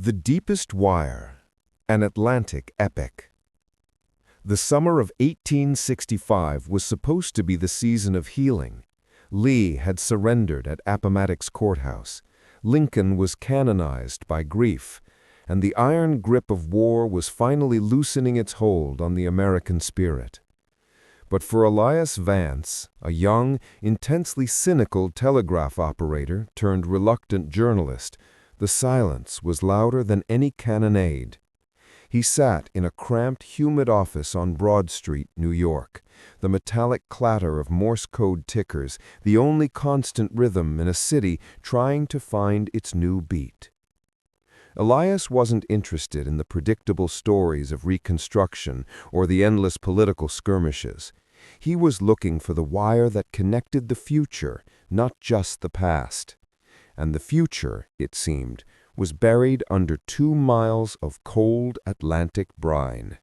The Deepest Wire, an Atlantic epic. The summer of 1865 was supposed to be the season of healing. Lee had surrendered at Appomattox Courthouse. Lincoln was canonized by grief, and the iron grip of war was finally loosening its hold on the American spirit. But for Elias Vance, a young, intensely cynical telegraph operator turned reluctant journalist, the silence was louder than any cannonade. He sat in a cramped, humid office on Broad Street, New York, the metallic clatter of Morse code tickers, the only constant rhythm in a city trying to find its new beat. Elias wasn't interested in the predictable stories of Reconstruction or the endless political skirmishes. He was looking for the wire that connected the future, not just the past. And the future, it seemed, was buried under 2 miles of cold Atlantic brine.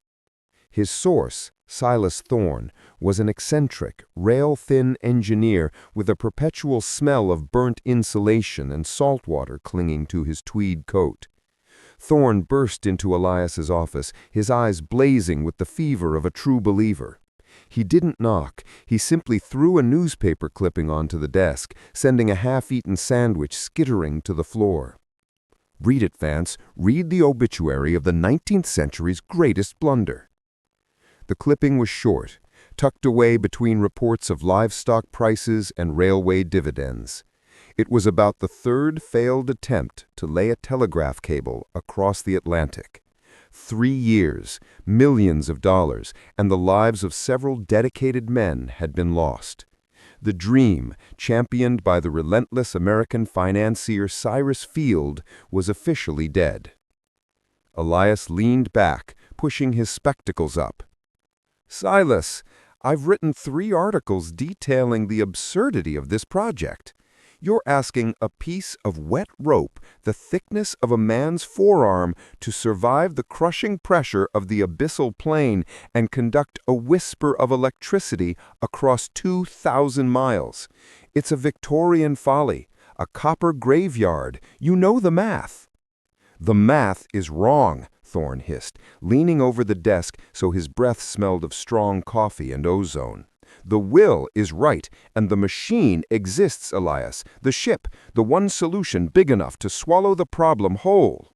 His source, Silas Thorne, was an eccentric, rail-thin engineer with a perpetual smell of burnt insulation and salt water clinging to his tweed coat. Thorne burst into Elias's office, his eyes blazing with the fever of a true believer. He didn't knock. He simply threw a newspaper clipping onto the desk, sending a half-eaten sandwich skittering to the floor. "Read it, Vance. Read the obituary of the 19th century's greatest blunder." The clipping was short, tucked away between reports of livestock prices and railway dividends. It was about the third failed attempt to lay a telegraph cable across the Atlantic. 3 years, millions of dollars, and the lives of several dedicated men had been lost. The dream, championed by the relentless American financier Cyrus Field, was officially dead. Elias leaned back, pushing his spectacles up. "Silas, I've written 3 articles detailing the absurdity of this project. You're asking a piece of wet rope the thickness of a man's forearm to survive the crushing pressure of the abyssal plain and conduct a whisper of electricity across 2,000 miles. It's a Victorian folly, a copper graveyard. You know the math." "The math is wrong," Thorne hissed, leaning over the desk so his breath smelled of strong coffee and ozone. "The will is right, and the machine exists, Elias. The ship, the one solution big enough to swallow the problem whole."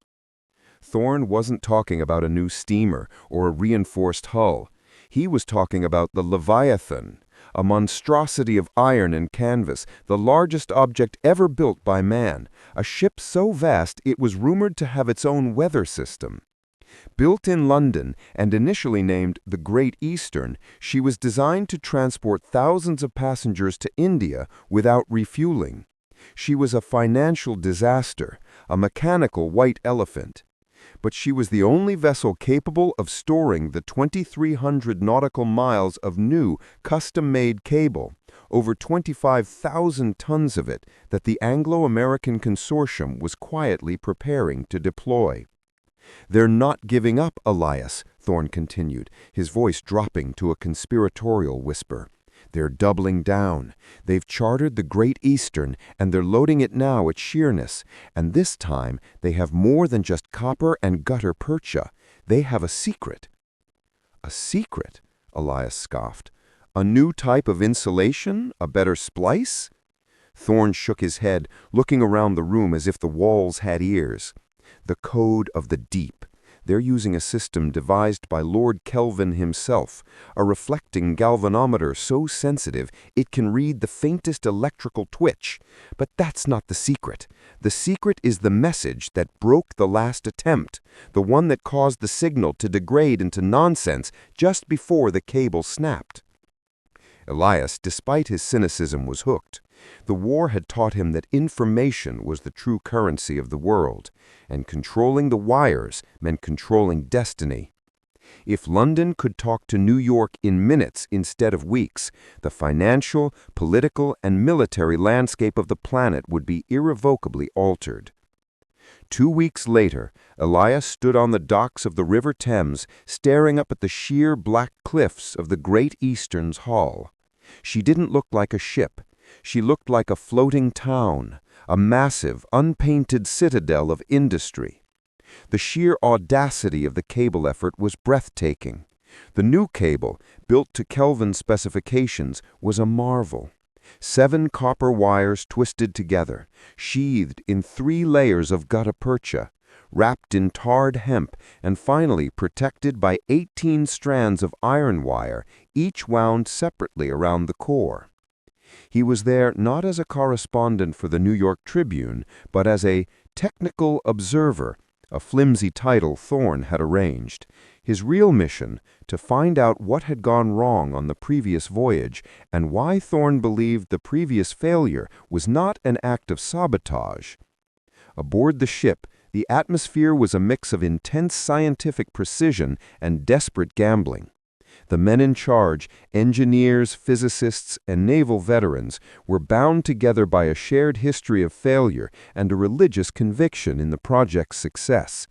Thorne wasn't talking about a new steamer or a reinforced hull. He was talking about the Leviathan, a monstrosity of iron and canvas, the largest object ever built by man, a ship so vast it was rumored to have its own weather system. Built in London and initially named the Great Eastern, she was designed to transport thousands of passengers to India without refueling. She was a financial disaster, a mechanical white elephant. But she was the only vessel capable of storing the 2,300 nautical miles of new, custom-made cable, over 25,000 tons of it, that the Anglo-American consortium was quietly preparing to deploy. "They're not giving up, Elias," Thorne continued, his voice dropping to a conspiratorial whisper. "They're doubling down. They've chartered the Great Eastern, and they're loading it now at Sheerness. And this time, they have more than just copper and gutta-percha. They have a secret." "A secret?" Elias scoffed. "A new type of insulation? A better splice?" Thorne shook his head, looking around the room as if the walls had ears. "The code of the deep. They're using a system devised by Lord Kelvin himself, a reflecting galvanometer so sensitive it can read the faintest electrical twitch. But that's not the secret. The secret is the message that broke the last attempt, the one that caused the signal to degrade into nonsense just before the cable snapped." Elias, despite his cynicism, was hooked. The war had taught him that information was the true currency of the world, and controlling the wires meant controlling destiny. If London could talk to New York in minutes instead of weeks, the financial, political, and military landscape of the planet would be irrevocably altered. 2 weeks later, Elias stood on the docks of the River Thames, staring up at the sheer black cliffs of the Great Eastern's hull. She didn't look like a ship. She looked like a floating town, a massive, unpainted citadel of industry. The sheer audacity of the cable effort was breathtaking. The new cable, built to Kelvin specifications, was a marvel. 7 copper wires twisted together, sheathed in 3 layers of gutta-percha, wrapped in tarred hemp, and finally protected by 18 strands of iron wire, each wound separately around the core. He was there not as a correspondent for the New York Tribune, but as a technical observer, a flimsy title Thorne had arranged. His real mission, to find out what had gone wrong on the previous voyage and why Thorne believed the previous failure was not an act of sabotage. Aboard the ship, the atmosphere was a mix of intense scientific precision and desperate gambling. The men in charge, engineers, physicists, and naval veterans, were bound together by a shared history of failure and a religious conviction in the project's success.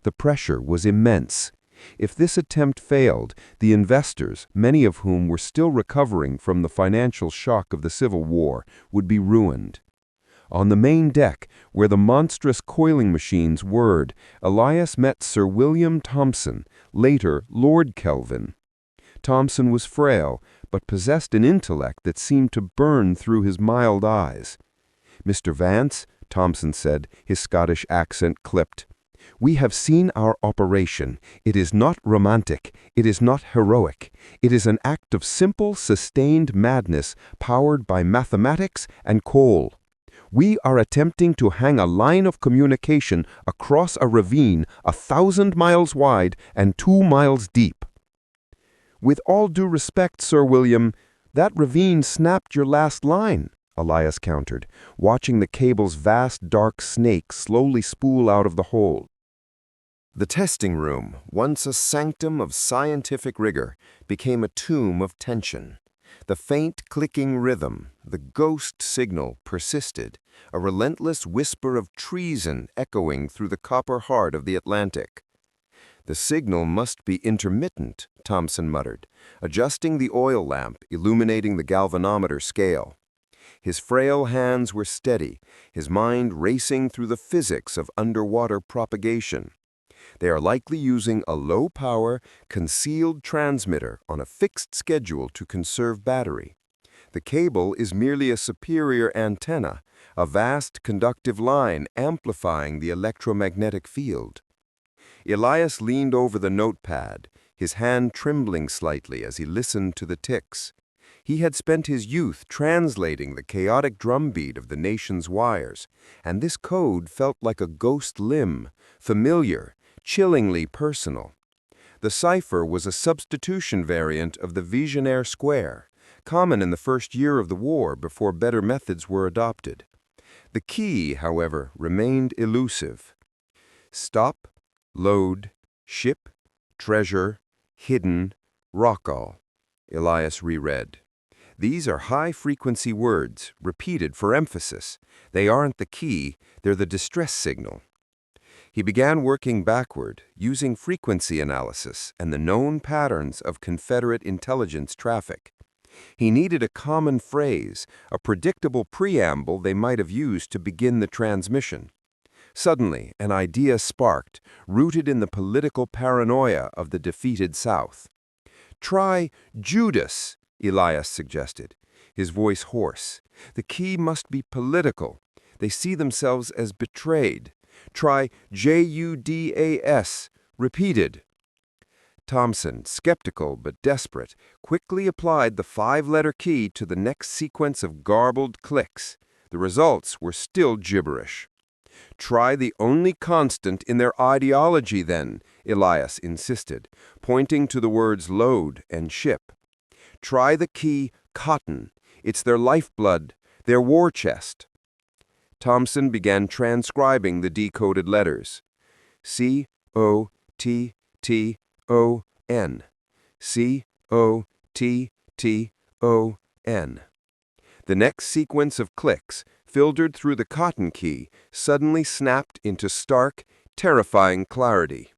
The pressure was immense. If this attempt failed, the investors, many of whom were still recovering from the financial shock of the Civil War, would be ruined. On the main deck, where the monstrous coiling machines whirred, Elias met Sir William Thomson, later Lord Kelvin. Thomson was frail, but possessed an intellect that seemed to burn through his mild eyes. "Mr. Vance," Thomson said, his Scottish accent clipped, "we have seen our operation. It is not romantic. It is not heroic. It is an act of simple, sustained madness powered by mathematics and coal. We are attempting to hang a line of communication across a ravine 1,000 miles wide and 2 miles deep." "With all due respect, Sir William, that ravine snapped your last line," Elias countered, watching the cable's vast dark snake slowly spool out of the hole. The testing room, once a sanctum of scientific rigor, became a tomb of tension. The faint clicking rhythm, the ghost signal, persisted, a relentless whisper of treason echoing through the copper heart of the Atlantic. "The signal must be intermittent," Thomson muttered, adjusting the oil lamp, illuminating the galvanometer scale. His frail hands were steady, his mind racing through the physics of underwater propagation. "They are likely using a low-power, concealed transmitter on a fixed schedule to conserve battery. The cable is merely a superior antenna, a vast conductive line amplifying the electromagnetic field." Elias leaned over the notepad, his hand trembling slightly as he listened to the ticks. He had spent his youth translating the chaotic drumbeat of the nation's wires, and this code felt like a ghost limb, familiar, chillingly personal. The cipher was a substitution variant of the Vigenère square, common in the first year of the war before better methods were adopted. The key, however, remained elusive. Stop, load, ship, treasure, hidden, rockall, Elias reread. These are high-frequency words, repeated for emphasis. They aren't the key, they're the distress signal. He began working backward, using frequency analysis and the known patterns of Confederate intelligence traffic. He needed a common phrase, a predictable preamble they might have used to begin the transmission. Suddenly, an idea sparked, rooted in the political paranoia of the defeated South. "Try Judas," Elias suggested, his voice hoarse. "The key must be political. They see themselves as betrayed. Try Judas, repeated." Thomson, skeptical but desperate, quickly applied the 5-letter key to the next sequence of garbled clicks. The results were still gibberish. "Try the only constant in their ideology, then," Elias insisted, pointing to the words load and ship. "Try the key cotton. It's their lifeblood, their war chest." Thomson began transcribing the decoded letters. C-O-T-T-O-N. C-O-T-T-O-N. The next sequence of clicks, filtered through the cotton key, suddenly snapped into stark, terrifying clarity.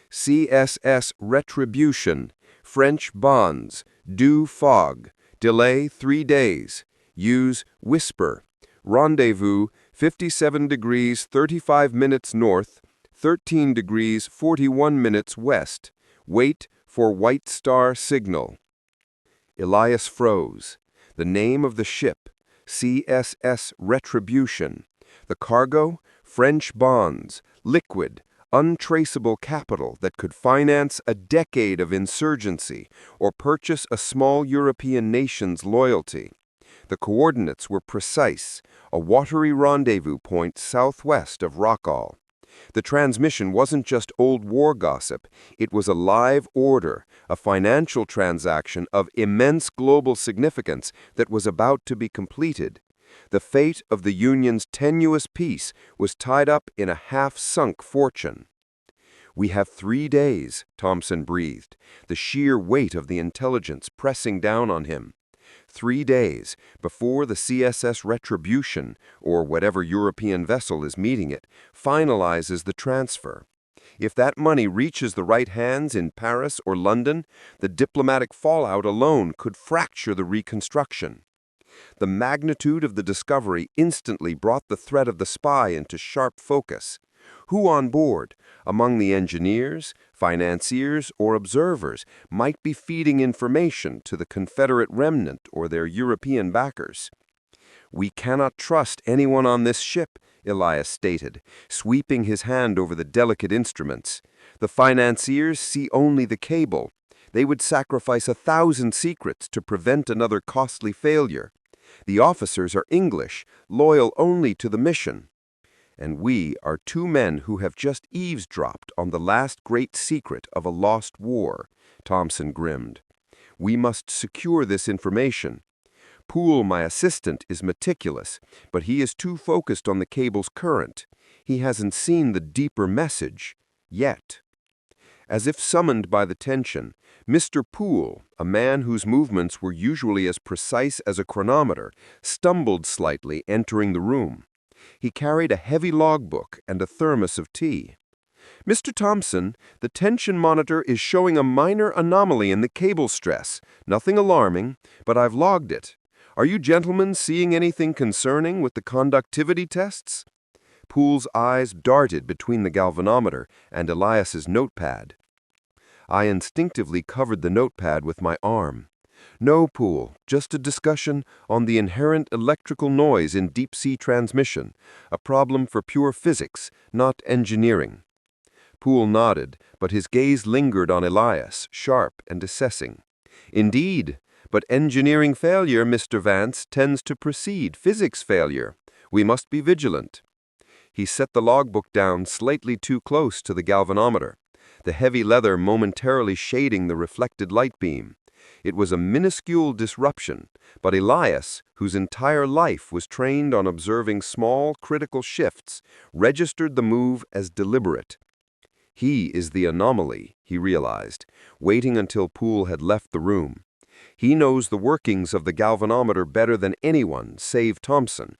CSS retribution, French bonds, due fog, delay 3 days, use whisper, rendezvous 57 degrees 35 minutes north, 13 degrees 41 minutes west. Wait for White Star signal. Elias froze. The name of the ship, CSS Retribution. The cargo, French bonds, liquid, untraceable capital that could finance a decade of insurgency or purchase a small European nation's loyalty. The coordinates were precise, a watery rendezvous point southwest of Rockall. The transmission wasn't just old war gossip, it was a live order, a financial transaction of immense global significance that was about to be completed. The fate of the Union's tenuous peace was tied up in a half-sunk fortune. "We have 3 days," Thompson breathed, the sheer weight of the intelligence pressing down on him. 3 days before the CSS Retribution, or whatever European vessel is meeting it, finalizes the transfer. If that money reaches the right hands in Paris or London, the diplomatic fallout alone could fracture the reconstruction. The magnitude of the discovery instantly brought the threat of the spy into sharp focus. Who on board, among the engineers, financiers, or observers, might be feeding information to the Confederate remnant or their European backers? "We cannot trust anyone on this ship," Elias stated, sweeping his hand over the delicate instruments. "The financiers see only the cable. They would sacrifice 1,000 secrets to prevent another costly failure. The officers are English, loyal only to the mission. And we are 2 men who have just eavesdropped on the last great secret of a lost war," Thompson grinned. "We must secure this information. Poole, my assistant, is meticulous, but he is too focused on the cable's current. He hasn't seen the deeper message yet." As if summoned by the tension, Mr. Poole, a man whose movements were usually as precise as a chronometer, stumbled slightly entering the room. He carried a heavy logbook and a thermos of tea. "Mr. Thompson, the tension monitor is showing a minor anomaly in the cable stress. Nothing alarming, but I've logged it. Are you gentlemen seeing anything concerning with the conductivity tests?" Poole's eyes darted between the galvanometer and Elias's notepad. I instinctively covered the notepad with my arm. "No, Poole, just a discussion on the inherent electrical noise in deep-sea transmission, a problem for pure physics, not engineering." Poole nodded, but his gaze lingered on Elias, sharp and assessing. "Indeed, but engineering failure, Mr. Vance, tends to precede physics failure. We must be vigilant." He set the logbook down slightly too close to the galvanometer, the heavy leather momentarily shading the reflected light beam. It was a minuscule disruption, but Elias, whose entire life was trained on observing small, critical shifts, registered the move as deliberate. He is the anomaly, he realized, waiting until Poole had left the room. He knows the workings of the galvanometer better than anyone, save Thompson.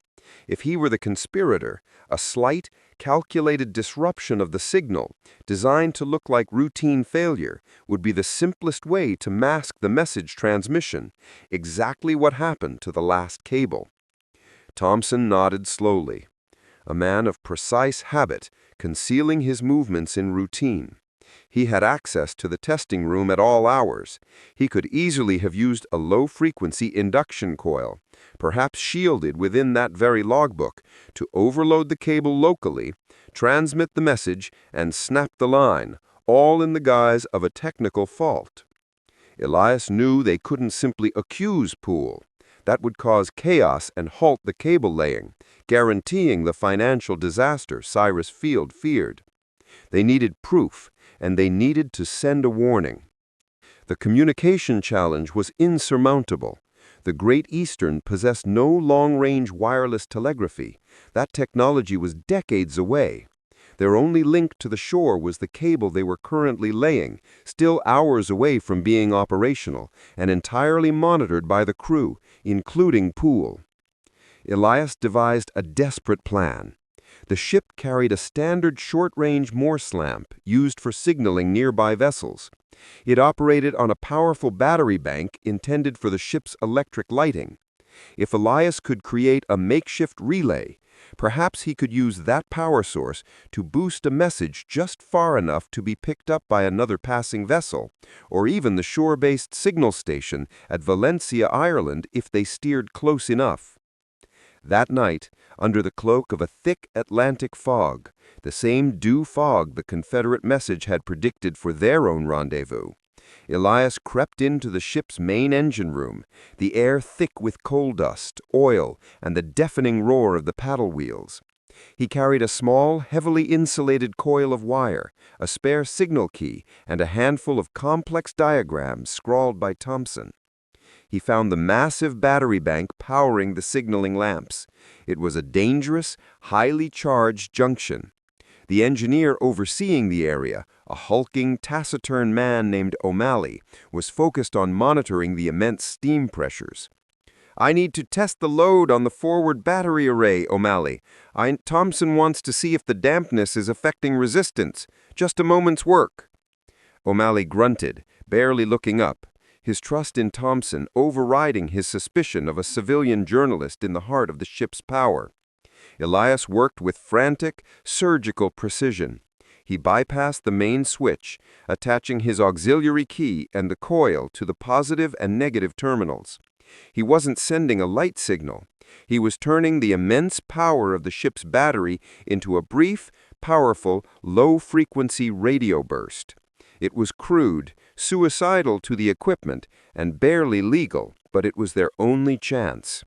If he were the conspirator, a slight, calculated disruption of the signal, designed to look like routine failure, would be the simplest way to mask the message transmission, exactly what happened to the last cable. Thompson nodded slowly. A man of precise habit, concealing his movements in routine. He had access to the testing room at all hours. He could easily have used a low-frequency induction coil, perhaps shielded within that very logbook, to overload the cable locally, transmit the message, and snap the line, all in the guise of a technical fault. Elias knew they couldn't simply accuse Poole. That would cause chaos and halt the cable laying, guaranteeing the financial disaster Cyrus Field feared. They needed proof, and they needed to send a warning. The communication challenge was insurmountable. The Great Eastern possessed no long-range wireless telegraphy. That technology was decades away. Their only link to the shore was the cable they were currently laying, still hours away from being operational, and entirely monitored by the crew, including Poole. Elias devised a desperate plan. The ship carried a standard short-range Morse lamp used for signaling nearby vessels. It operated on a powerful battery bank intended for the ship's electric lighting. If Elias could create a makeshift relay, Perhaps he could use that power source to boost a message just far enough to be picked up by another passing vessel, or even the shore-based signal station at Valencia, Ireland, if they steered close enough. That night, under the cloak of a thick Atlantic fog, the same due fog the Confederate message had predicted for their own rendezvous, Elias crept into the ship's main engine room, the air thick with coal dust, oil, and the deafening roar of the paddle wheels. He carried a small, heavily insulated coil of wire, a spare signal key, and a handful of complex diagrams scrawled by Thomson. He found the massive battery bank powering the signaling lamps. It was a dangerous, highly charged junction. The engineer overseeing the area, a hulking, taciturn man named O'Malley, was focused on monitoring the immense steam pressures. "I need to test the load on the forward battery array, O'Malley. Thomson wants to see if the dampness is affecting resistance. Just a moment's work." O'Malley grunted, barely looking up, his trust in Thomson overriding his suspicion of a civilian journalist in the heart of the ship's power. Elias worked with frantic, surgical precision. He bypassed the main switch, attaching his auxiliary key and the coil to the positive and negative terminals. He wasn't sending a light signal. He was turning the immense power of the ship's battery into a brief, powerful, low-frequency radio burst. It was crude, suicidal to the equipment, and barely legal, but it was their only chance.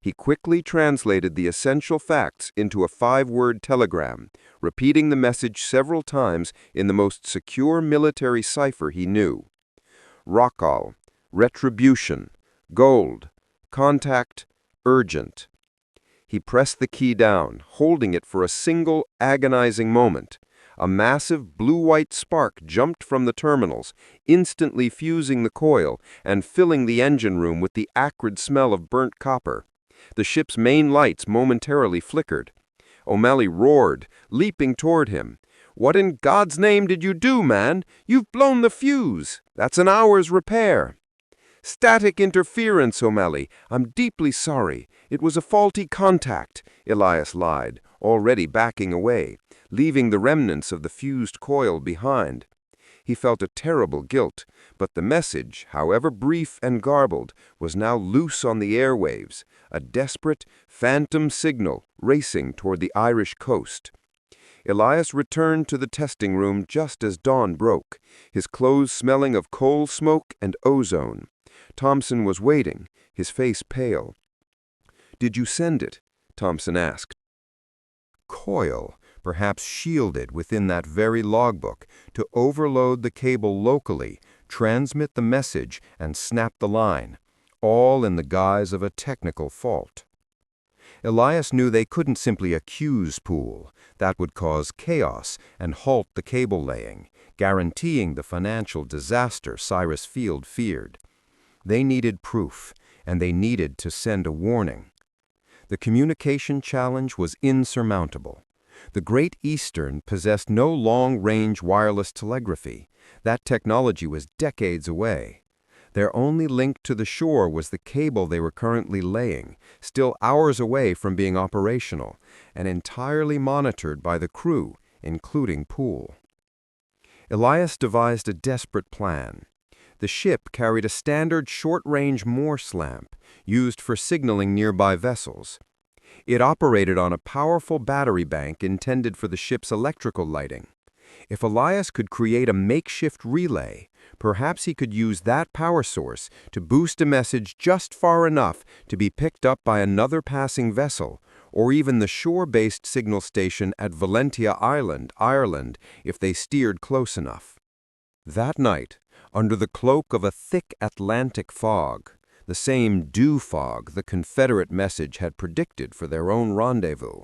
He quickly translated the essential facts into a 5-word telegram, repeating the message several times in the most secure military cipher he knew. Rockall, retribution, gold, contact, urgent. He pressed the key down, holding it for a single agonizing moment. A massive blue-white spark jumped from the terminals, instantly fusing the coil and filling the engine room with the acrid smell of burnt copper. The ship's main lights momentarily flickered. O'Malley roared, leaping toward him. "What in God's name did you do, man? You've blown the fuse. That's an hour's repair." "Static interference, O'Malley. I'm deeply sorry. It was a faulty contact," Elias lied, already backing away, leaving the remnants of the fused coil behind. He felt a terrible guilt, but the message, however brief and garbled, was now loose on the airwaves, a desperate, phantom signal racing toward the Irish coast. Elias returned to the testing room just as dawn broke, his clothes smelling of coal smoke and ozone. Thomson was waiting, his face pale. "Did you send it?" Thomson asked. Coil, perhaps shielded within that very logbook, to overload the cable locally, transmit the message, and snap the line, all in the guise of a technical fault. Elias knew they couldn't simply accuse Poole. That would cause chaos and halt the cable laying, guaranteeing the financial disaster Cyrus Field feared. They needed proof, and they needed to send a warning. The communication challenge was insurmountable. The Great Eastern possessed no long-range wireless telegraphy. That technology was decades away. Their only link to the shore was the cable they were currently laying, still hours away from being operational, and entirely monitored by the crew, including Poole. Elias devised a desperate plan. The ship carried a standard short-range Morse lamp, used for signaling nearby vessels. It operated on a powerful battery bank intended for the ship's electrical lighting. If Elias could create a makeshift relay, perhaps he could use that power source to boost a message just far enough to be picked up by another passing vessel, or even the shore-based signal station at Valentia Island, Ireland, if they steered close enough. That night, under the cloak of a thick Atlantic fog, the same dew fog the Confederate message had predicted for their own rendezvous,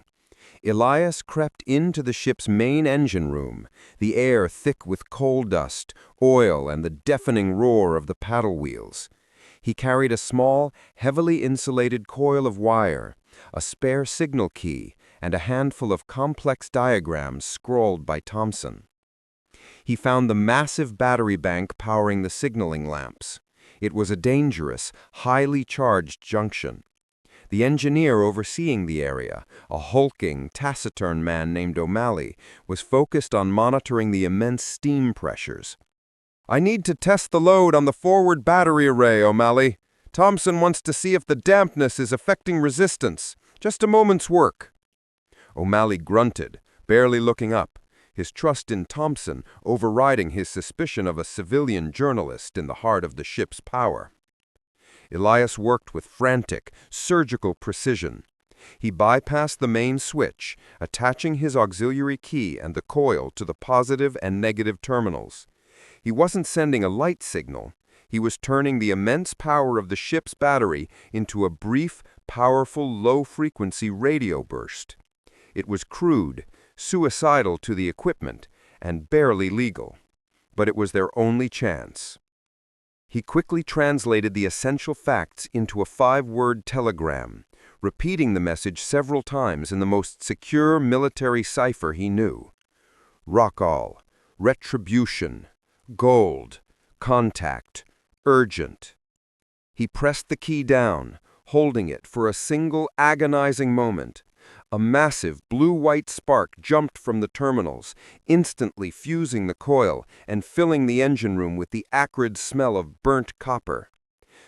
Elias crept into the ship's main engine room, the air thick with coal dust, oil, and the deafening roar of the paddle wheels. He carried a small, heavily insulated coil of wire, a spare signal key, and a handful of complex diagrams scrawled by Thomson. He found the massive battery bank powering the signaling lamps. It was a dangerous, highly charged junction. The engineer overseeing the area, a hulking, taciturn man named O'Malley, was focused on monitoring the immense steam pressures. "I need to test the load on the forward battery array, O'Malley. Thompson wants to see if the dampness is affecting resistance. Just a moment's work." O'Malley grunted, barely looking up, his trust in Thompson overriding his suspicion of a civilian journalist in the heart of the ship's power. Elias worked with frantic, surgical precision. He bypassed the main switch, attaching his auxiliary key and the coil to the positive and negative terminals. He wasn't sending a light signal. He was turning the immense power of the ship's battery into a brief, powerful, low-frequency radio burst. It was crude, suicidal to the equipment, and barely legal. But it was their only chance. He quickly translated the essential facts into a 5-word telegram, repeating the message several times in the most secure military cipher he knew. Rockall, retribution, gold, contact, urgent. He pressed the key down, holding it for a single agonizing moment. A massive blue-white spark jumped from the terminals, instantly fusing the coil and filling the engine room with the acrid smell of burnt copper.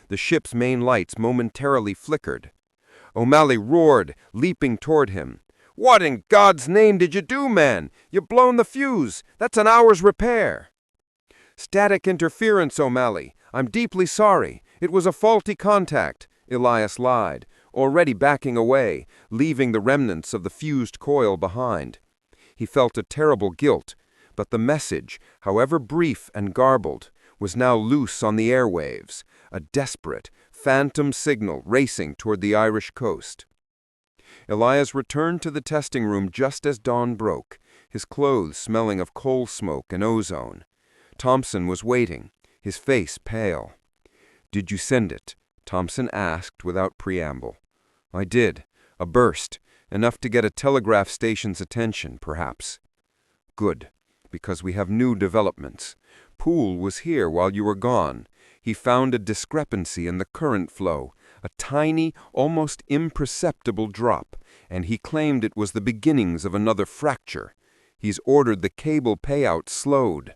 The ship's main lights momentarily flickered. O'Malley roared, leaping toward him. "What in God's name did you do, man? You've blown the fuse. That's an hour's repair." "Static interference, O'Malley. I'm deeply sorry. It was a faulty contact," Elias lied, already backing away, leaving the remnants of the fused coil behind. He felt a terrible guilt, but the message, however brief and garbled, was now loose on the airwaves, a desperate, phantom signal racing toward the Irish coast. Elias returned to the testing room just as dawn broke, his clothes smelling of coal smoke and ozone. Thompson was waiting, his face pale. "Did you send it?" Thompson asked without preamble. "I did. A burst. Enough to get a telegraph station's attention, perhaps." "Good, because we have new developments. Poole was here while you were gone. He found a discrepancy in the current flow, a tiny, almost imperceptible drop, and he claimed it was the beginnings of another fracture. He's ordered the cable payout slowed."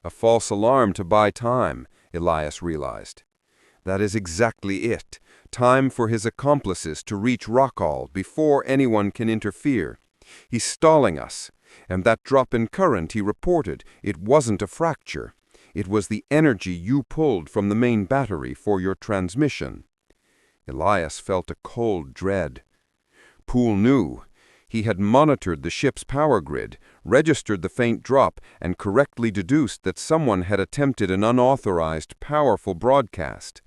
A false alarm to buy time, Elias realized. That is exactly it. Time for his accomplices to reach Rockall before anyone can interfere. He's stalling us. And that drop in current he reported, it wasn't a fracture. It was the energy you pulled from the main battery for your transmission. Elias felt a cold dread. Poole knew. He had monitored the ship's power grid, registered the faint drop, and correctly deduced that someone had attempted an unauthorized, powerful broadcast.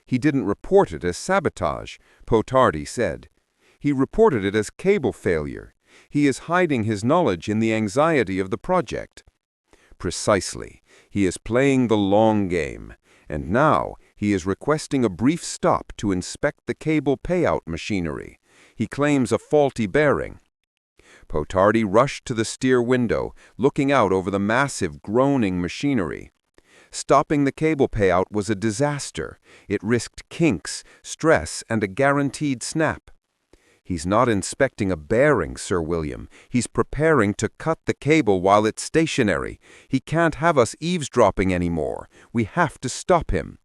He didn't report it as sabotage, Potardi said. He reported it as cable failure. He is hiding his knowledge in the anxiety of the project. Precisely. He is playing the long game. And now he is requesting a brief stop to inspect the cable payout machinery. He claims a faulty bearing. Potardi rushed to the steer window, looking out over the massive, groaning machinery. Stopping the cable payout was a disaster. It risked kinks, stress, and a guaranteed snap. He's not inspecting a bearing, Sir William. He's preparing to cut the cable while it's stationary. He can't have us eavesdropping anymore. We have to stop him.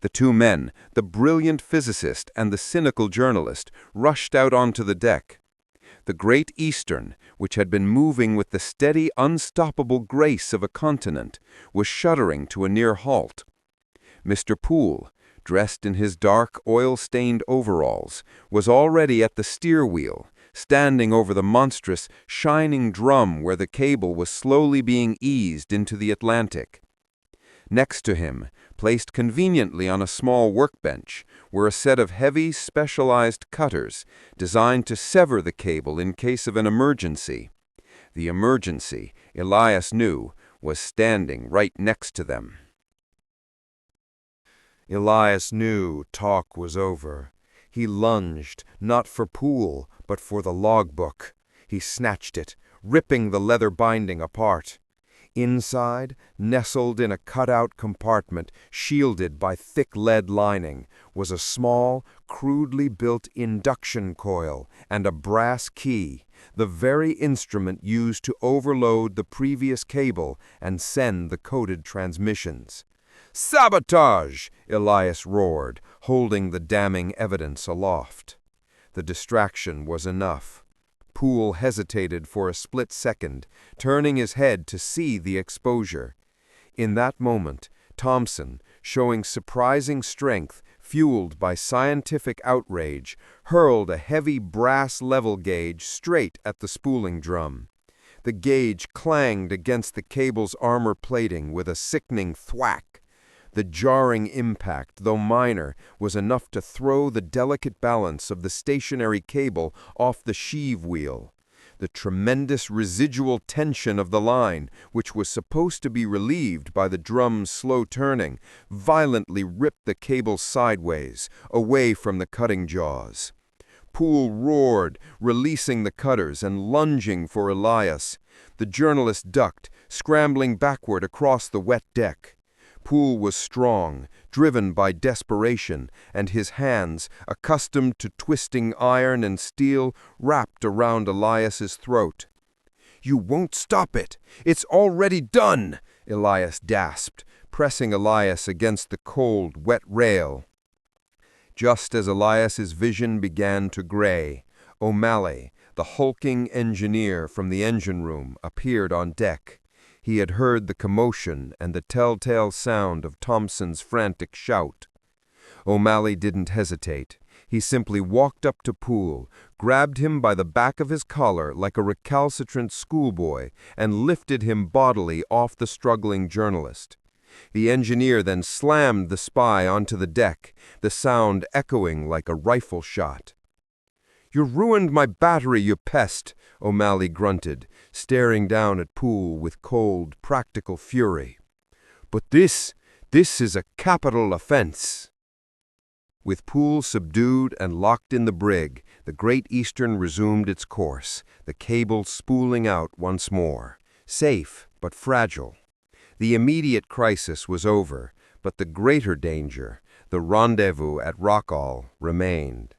The two men, the brilliant physicist and the cynical journalist, rushed out onto the deck. The Great Eastern, which had been moving with the steady, unstoppable grace of a continent, was shuddering to a near halt. Mr. Poole, dressed in his dark, oil-stained overalls, was already at the steer wheel, standing over the monstrous, shining drum where the cable was slowly being eased into the Atlantic. Next to him, placed conveniently on a small workbench, were a set of heavy, specialized cutters designed to sever the cable in case of an emergency. The emergency, Elias knew, was standing right next to them. Elias knew talk was over. He lunged, not for Poole, but for the logbook. He snatched it, ripping the leather binding apart. Inside, nestled in a cut-out compartment shielded by thick lead lining, was a small, crudely built induction coil and a brass key, the very instrument used to overload the previous cable and send the coded transmissions. "Sabotage!" Elias roared, holding the damning evidence aloft. The distraction was enough. Poole hesitated for a split second, turning his head to see the exposure. In that moment, Thomson, showing surprising strength, fueled by scientific outrage, hurled a heavy brass level gauge straight at the spooling drum. The gauge clanged against the cable's armor plating with a sickening thwack. The jarring impact, though minor, was enough to throw the delicate balance of the stationary cable off the sheave wheel. The tremendous residual tension of the line, which was supposed to be relieved by the drum's slow turning, violently ripped the cable sideways, away from the cutting jaws. Poole roared, releasing the cutters and lunging for Elias. The journalist ducked, scrambling backward across the wet deck. Poole was strong, driven by desperation, and his hands, accustomed to twisting iron and steel, wrapped around Elias's throat. "You won't stop it! It's already done!" Elias gasped, pressing Elias against the cold, wet rail. Just as Elias's vision began to gray, O'Malley, the hulking engineer from the engine room, appeared on deck. He had heard the commotion and the telltale sound of Thomson's frantic shout. O'Malley didn't hesitate. He simply walked up to Poole, grabbed him by the back of his collar like a recalcitrant schoolboy, and lifted him bodily off the struggling journalist. The engineer then slammed the spy onto the deck, the sound echoing like a rifle shot. "You ruined my battery, you pest!" O'Malley grunted, staring down at Poole with cold, practical fury. "But this is a capital offense." With Poole subdued and locked in the brig, the Great Eastern resumed its course, the cable spooling out once more, safe but fragile. The immediate crisis was over, but the greater danger, the rendezvous at Rockall, remained.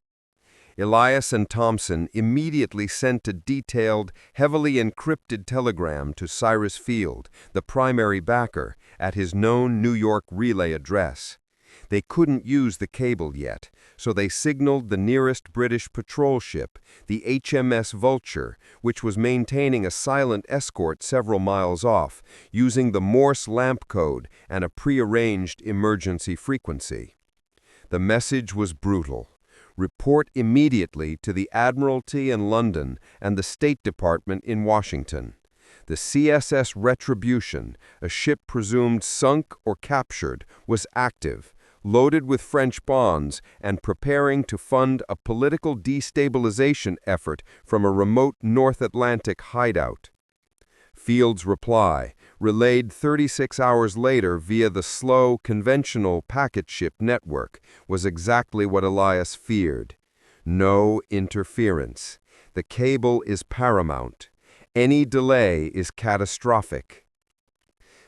Elias and Thomson immediately sent a detailed, heavily encrypted telegram to Cyrus Field, the primary backer, at his known New York relay address. They couldn't use the cable yet, so they signaled the nearest British patrol ship, the HMS Vulture, which was maintaining a silent escort several miles off, using the Morse lamp code and a prearranged emergency frequency. The message was brutal. Report immediately to the Admiralty in London and the State Department in Washington. The CSS Retribution, a ship presumed sunk or captured, was active, loaded with French bonds, and preparing to fund a political destabilization effort from a remote North Atlantic hideout. Field's reply, relayed 36 hours later via the slow, conventional packet ship network, was exactly what Elias feared. No interference. The cable is paramount. Any delay is catastrophic.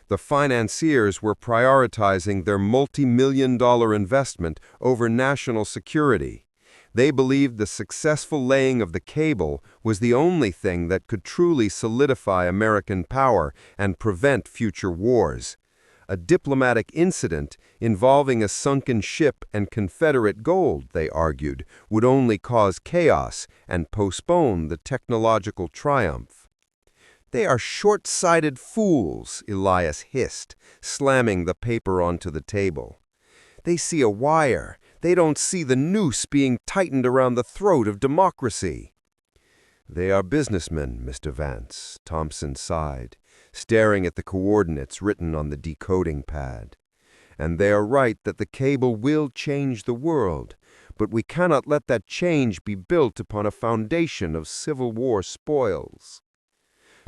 The financiers were prioritizing their multi-million-dollar investment over national security. They believed the successful laying of the cable was the only thing that could truly solidify American power and prevent future wars. A diplomatic incident involving a sunken ship and Confederate gold, they argued, would only cause chaos and postpone the technological triumph. "They are short-sighted fools," Elias hissed, slamming the paper onto the table. "They see a wire. They don't see the noose being tightened around the throat of democracy." "They are businessmen, Mr. Vance," Thomson sighed, staring at the coordinates written on the decoding pad. "And they are right that the cable will change the world, but we cannot let that change be built upon a foundation of Civil War spoils."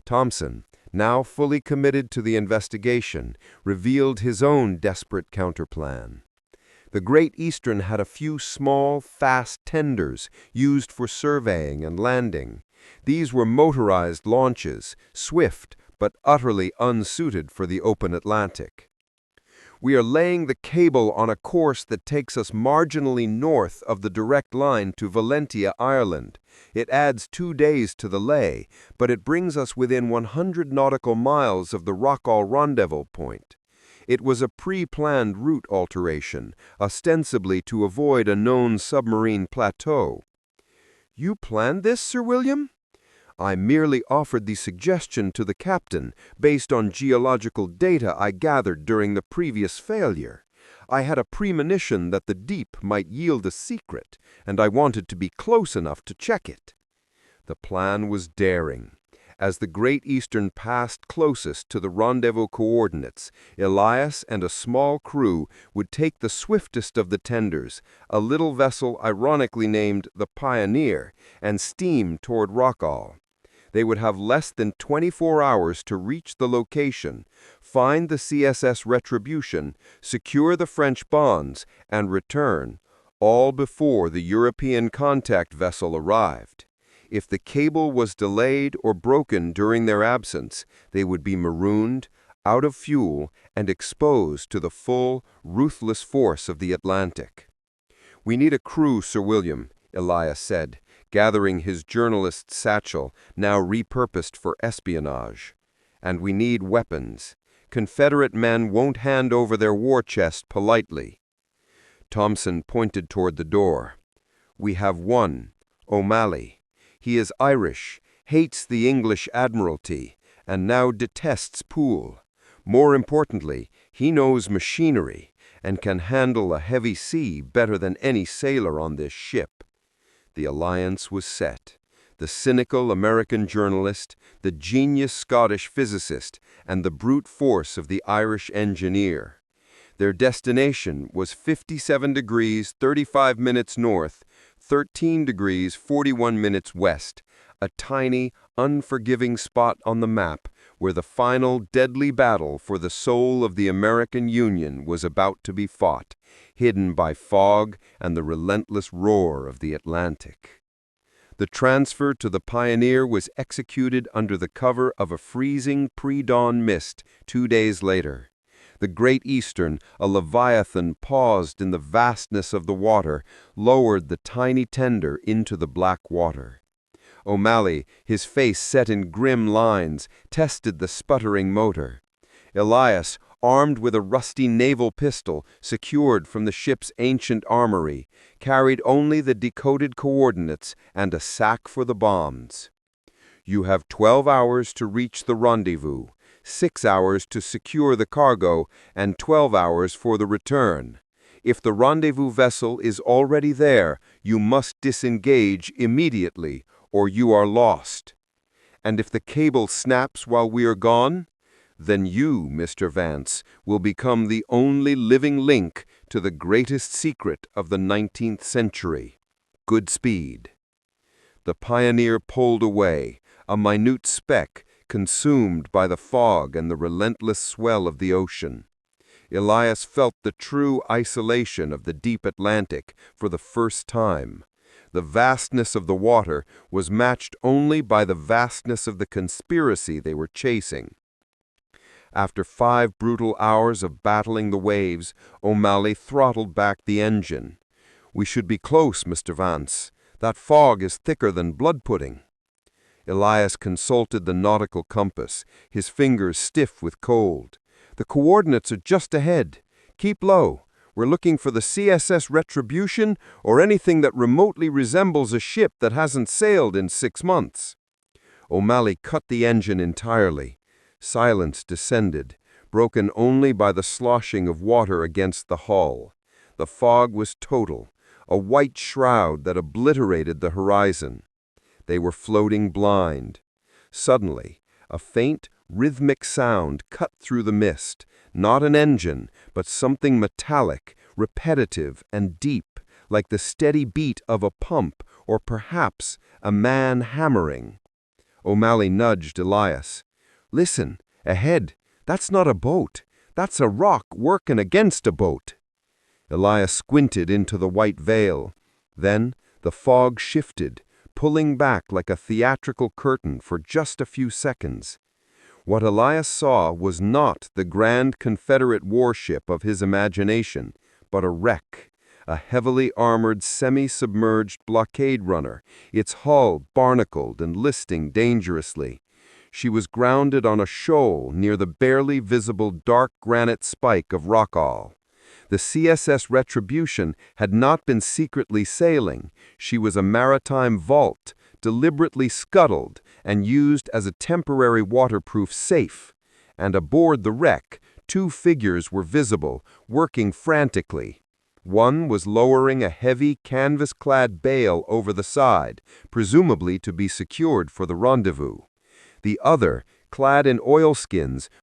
Thomson, now fully committed to the investigation, revealed his own desperate counterplan. The Great Eastern had a few small, fast tenders used for surveying and landing. These were motorized launches, swift, but utterly unsuited for the open Atlantic. We are laying the cable on a course that takes us marginally north of the direct line to Valentia, Ireland. It adds 2 days to the lay, but it brings us within 100 nautical miles of the Rockall rendezvous point. It was a pre-planned route alteration, ostensibly to avoid a known submarine plateau. "You planned this, Sir William?" "I merely offered the suggestion to the captain, based on geological data I gathered during the previous failure. I had a premonition that the deep might yield a secret, and I wanted to be close enough to check it." The plan was daring. As the Great Eastern passed closest to the rendezvous coordinates, Elias and a small crew would take the swiftest of the tenders, a little vessel ironically named the Pioneer, and steam toward Rockall. They would have less than 24 hours to reach the location, find the CSS Retribution, secure the French bonds, and return, all before the European contact vessel arrived. If the cable was delayed or broken during their absence, they would be marooned, out of fuel, and exposed to the full, ruthless force of the Atlantic. "We need a crew, Sir William," Elias said, gathering his journalist's satchel, now repurposed for espionage. "And we need weapons. Confederate men won't hand over their war chest politely." Thompson pointed toward the door. "We have one, O'Malley. He is Irish, hates the English Admiralty, and now detests Poole. More importantly, he knows machinery, and can handle a heavy sea better than any sailor on this ship." The alliance was set. The cynical American journalist, the genius Scottish physicist, and the brute force of the Irish engineer. Their destination was 57 degrees 35 minutes north, 13 degrees 41 minutes west, a tiny, unforgiving spot on the map where the final deadly battle for the soul of the American Union was about to be fought, hidden by fog and the relentless roar of the Atlantic. The transfer to the Pioneer was executed under the cover of a freezing pre-dawn mist 2 days later. The Great Eastern, a Leviathan paused in the vastness of the water, lowered the tiny tender into the black water. O'Malley, his face set in grim lines, tested the sputtering motor. Elias, armed with a rusty naval pistol secured from the ship's ancient armory, carried only the decoded coordinates and a sack for the bombs. "You have 12 hours to reach the rendezvous, 6 hours to secure the cargo, and 12 hours for the return. If the rendezvous vessel is already there, you must disengage immediately, or you are lost. And if the cable snaps while we are gone, then you, Mr. Vance, will become the only living link to the greatest secret of the 19th century. Goodspeed." The Pioneer pulled away, a minute speck, consumed by the fog and the relentless swell of the ocean. Elias felt the true isolation of the deep Atlantic for the first time. The vastness of the water was matched only by the vastness of the conspiracy they were chasing. After 5 brutal hours of battling the waves, O'Malley throttled back the engine. "We should be close, Mr. Vance. That fog is thicker than blood pudding." Elias consulted the nautical compass, his fingers stiff with cold. "The coordinates are just ahead. Keep low. We're looking for the CSS Retribution or anything that remotely resembles a ship that hasn't sailed in 6 months." O'Malley cut the engine entirely. Silence descended, broken only by the sloshing of water against the hull. The fog was total, a white shroud that obliterated the horizon. They were floating blind. Suddenly, a faint, rhythmic sound cut through the mist, not an engine, but something metallic, repetitive, and deep, like the steady beat of a pump or perhaps a man hammering. O'Malley nudged Elias. "Listen, ahead. That's not a boat. That's a rock working against a boat." Elias squinted into the white veil. Then the fog shifted, pulling back like a theatrical curtain for just a few seconds. What Elias saw was not the grand Confederate warship of his imagination, but a wreck, a heavily armored semi-submerged blockade runner, its hull barnacled and listing dangerously. She was grounded on a shoal near the barely visible dark granite spike of Rockall. The CSS Retribution had not been secretly sailing. She was a maritime vault, deliberately scuttled and used as a temporary waterproof safe. And aboard the wreck, two figures were visible, working frantically. One was lowering a heavy canvas-clad bale over the side, presumably to be secured for the rendezvous. The other, clad in oilskins,